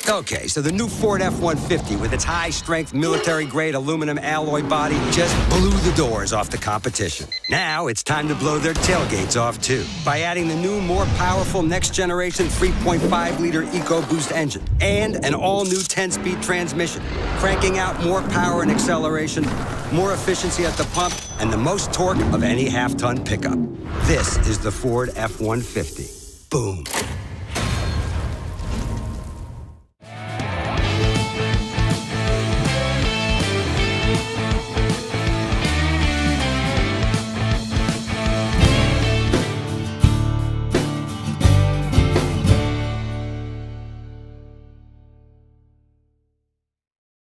Okay, so the new Ford F-150 with its high-strength military-grade aluminum alloy body just blew the doors off the competition. Now it's time to blow their tailgates off, too, by adding the new, more powerful next-generation 3.5-liter EcoBoost engine and an all-new 10-speed transmission, cranking out more power and acceleration, more efficiency at the pump, and the most torque of any half-ton pickup. This is the Ford F-150. Boom.